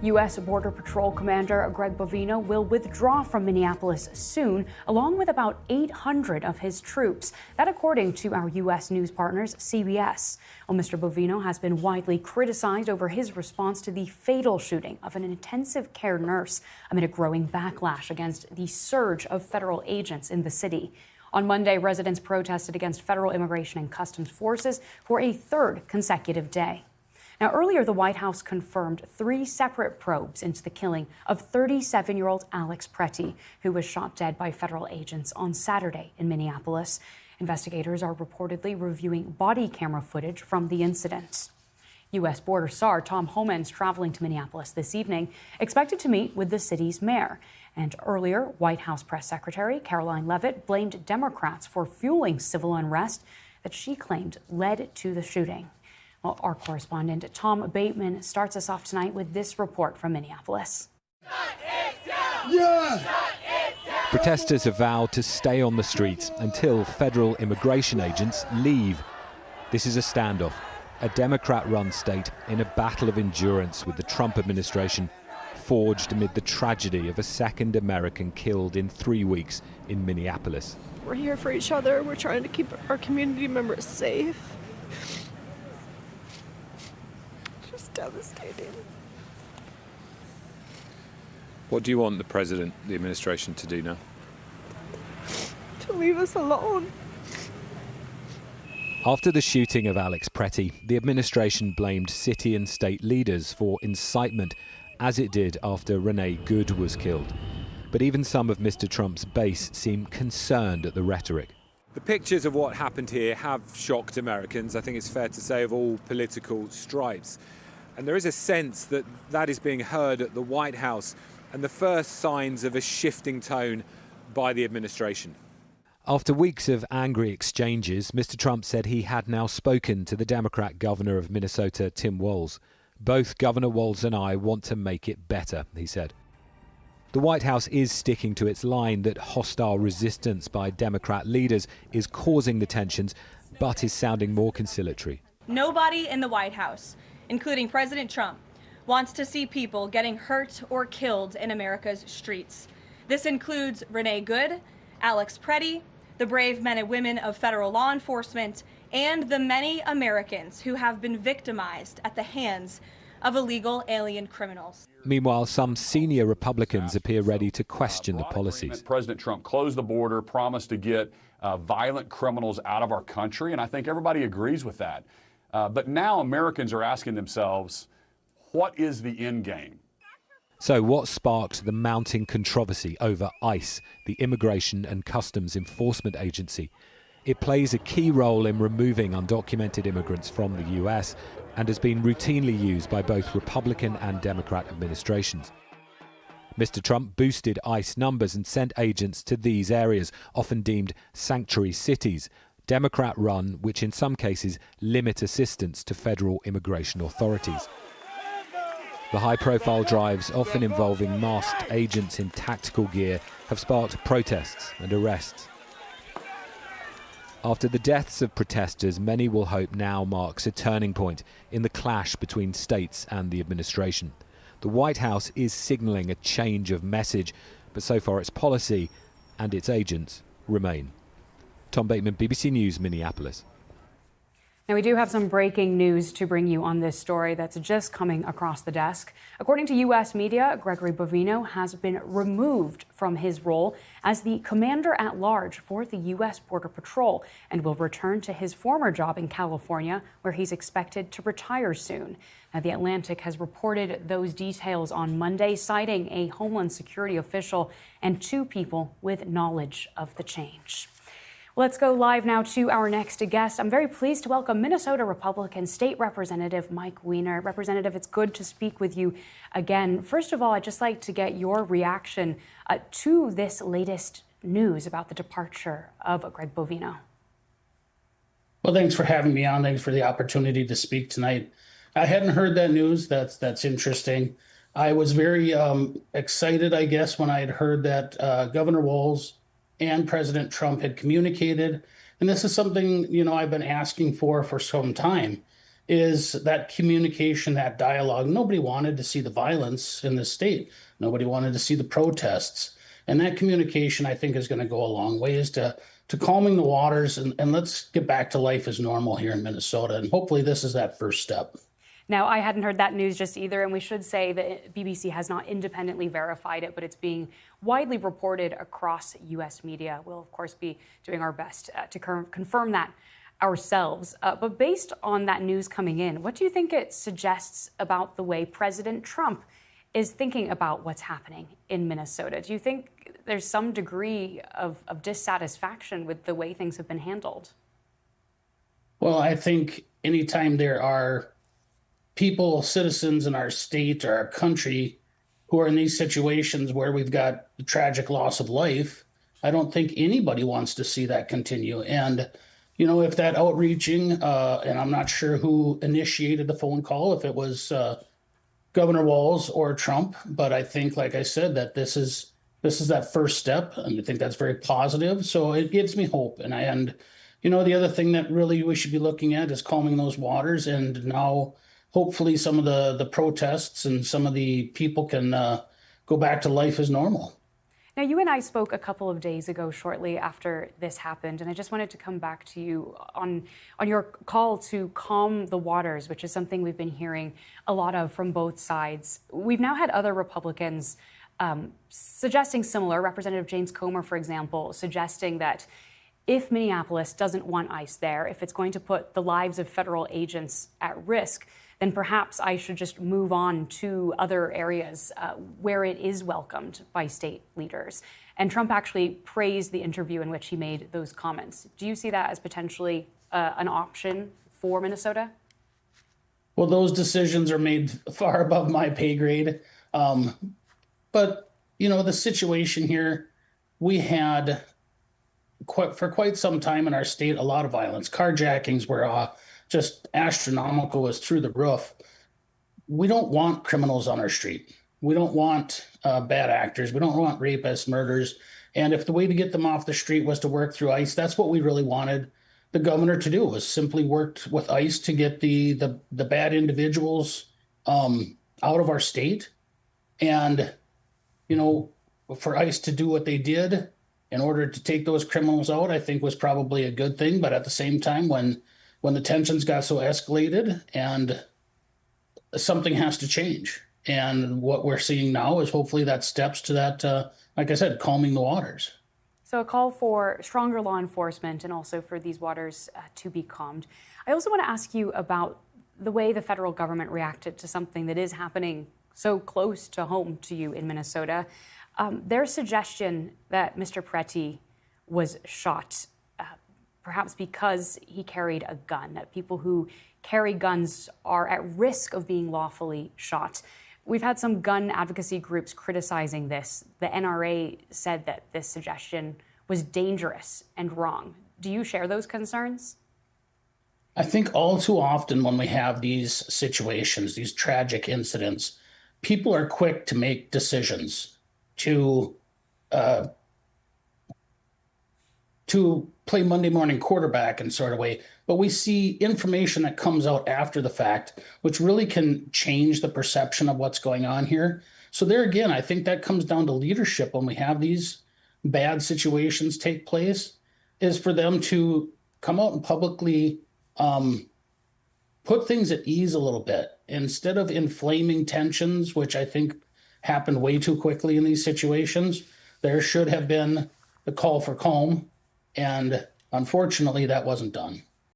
U.S. Border Patrol Commander Greg Bovino will withdraw from Minneapolis soon, along with about 800 of his troops. That according to our U.S. news partners, CBS. Well, Mr. Bovino has been widely criticized over his response to the fatal shooting of an intensive care nurse amid a growing backlash against the surge of federal agents in the city. On Monday, residents protested against federal immigration and customs forces for a third consecutive day. Now, earlier, the White House confirmed 3 separate probes into the killing of 37-year-old Alex Pretti, who was shot dead by federal agents on Saturday in Minneapolis. Investigators are reportedly reviewing body camera footage from the incident. U.S. border czar Tom Homan is traveling to Minneapolis this evening, expected to meet with the city's mayor. And earlier, White House Press Secretary Caroline Leavitt blamed Democrats for fueling civil unrest that she claimed led to the shooting. Well, our correspondent Tom Bateman starts us off tonight with this report from Minneapolis. Shut it down! Yeah! Shut it down! Protesters have vowed to stay on the streets until federal immigration agents leave. This is a standoff, a Democrat-run state in a battle of endurance with the Trump administration, forged amid the tragedy of a second American killed in 3 weeks in Minneapolis. We're here for each other. We're trying to keep our community members safe. Just devastating. What do you want the president, the administration, to do now? To leave us alone. After the shooting of Alex Pretti, the administration blamed city and state leaders for incitement, as it did after Renee Good was killed. But even some of Mr. Trump's base seem concerned at the rhetoric. The pictures of what happened here have shocked Americans, I think it's fair to say, of all political stripes. And there is a sense that that is being heard at the White House and the first signs of a shifting tone by the administration. After weeks of angry exchanges, Mr. Trump said he had now spoken to the Democrat governor of Minnesota, Tim Walz. Both Governor Walz and I want to make it better, he said. The White House is sticking to its line that hostile resistance by Democrat leaders is causing the tensions, but is sounding more conciliatory. Nobody in the White House, including President Trump, wants to see people getting hurt or killed in America's streets. This includes Renee Good, Alex Pretti, the brave men and women of federal law enforcement, and the many Americans who have been victimized at the hands of illegal alien criminals. Meanwhile, some senior Republicans appear ready to question the policies. President Trump closed the border, promised to get violent criminals out of our country, and I think everybody agrees with that. But now Americans are asking themselves, what is the end game? So what sparked the mounting controversy over ICE, the Immigration and Customs Enforcement Agency? It plays a key role in removing undocumented immigrants from the US and has been routinely used by both Republican and Democrat administrations. Mr. Trump boosted ICE numbers and sent agents to these areas, often deemed sanctuary cities, Democrat-run, which in some cases limit assistance to federal immigration authorities. The high-profile drives, often involving masked agents in tactical gear, have sparked protests and arrests. After the deaths of protesters, many will hope now marks a turning point in the clash between states and the administration. The White House is signaling a change of message, but so far its policy and its agents remain. Tom Bateman, BBC News, Minneapolis. Now, we do have some breaking news to bring you on this story that's just coming across the desk. According to U.S. media, Gregory Bovino has been removed from his role as the commander-at-large for the U.S. Border Patrol and will return to his former job in California, where he's expected to retire soon. Now, The Atlantic has reported those details on Monday, citing a Homeland Security official and 2 people with knowledge of the change. Let's go live now to our next guest. I'm very pleased to welcome Minnesota Republican State Representative Mike Weiner. Representative, it's good to speak with you again. First of all, I'd just like to get your reaction to this latest news about the departure of Greg Bovino. Well, thanks for having me on. Thanks for the opportunity to speak tonight. I hadn't heard that news. That's interesting. I was very excited, I guess, when I had heard that Governor Walz and President Trump had communicated. And this is something, I've been asking for some time. is that communication, that dialogue. Nobody wanted to see the violence in the state. Nobody wanted to see the protests. And that communication, I think, is going to go a long ways to calming the waters, and let's get back to life as normal here in Minnesota. And hopefully this is that first step. Now, I hadn't heard that news just either, and we should say that BBC has not independently verified it, but it's being widely reported across U.S. media. We'll, of course, be doing our best to confirm that ourselves. But based on that news coming in, what do you think it suggests about the way President Trump is thinking about what's happening in Minnesota? Do you think there's some degree of dissatisfaction with the way things have been handled? Well, I think anytime there are people, citizens in our state or our country who are in these situations where we've got the tragic loss of life, I don't think anybody wants to see that continue. And, you know, if that outreaching, and I'm not sure who initiated the phone call, if it was Governor Walz or Trump, but I think, like I said, that this is that first step, and I think that's very positive. So it gives me hope. And you know, the other thing that really we should be looking at is calming those waters, and now hopefully some of the protests and some of the people can go back to life as normal. Now, you and I spoke a couple of days ago, shortly after this happened, and I just wanted to come back to you on your call to calm the waters, which is something we've been hearing a lot of from both sides. We've now had other Republicans suggesting similar. Representative James Comer, for example, suggesting that if Minneapolis doesn't want ICE there, if it's going to put the lives of federal agents at risk, then perhaps I should just move on to other areas where it is welcomed by state leaders. And Trump actually praised the interview in which he made those comments. Do you see that as potentially an option for Minnesota? Well, those decisions are made far above my pay grade. But, you know, the situation here, we had for quite some time in our state a lot of violence. Carjackings were just astronomical, was through the roof. We don't want criminals on our street. We don't want bad actors. We don't want rapists, murders. And if the way to get them off the street was to work through ICE, that's what we really wanted the governor to do, was simply work with ICE to get the bad individuals out of our state. And, you know, for ICE to do what they did in order to take those criminals out, I think was probably a good thing. But at the same time, when the tensions got so escalated, and something has to change. And what we're seeing now is hopefully that steps to that, like I said, calming the waters. So a call for stronger law enforcement and also for these waters to be calmed. I also want to ask you about the way the federal government reacted to something that is happening so close to home to you in Minnesota. Their suggestion that Mr. Pretti was shot perhaps because he carried a gun, that people who carry guns are at risk of being lawfully shot. We've had some gun advocacy groups criticizing this. The NRA said that this suggestion was dangerous and wrong. Do you share those concerns? I think all too often when we have these situations, these tragic incidents, people are quick to make decisions to play Monday morning quarterback in sort of way. But we see information that comes out after the fact, which really can change the perception of what's going on here. So there again, I think that comes down to leadership when we have these bad situations take place, is for them to come out and publicly put things at ease a little bit, instead of inflaming tensions, which I think happened way too quickly in these situations. There should have been the call for calm. And unfortunately, that wasn't done.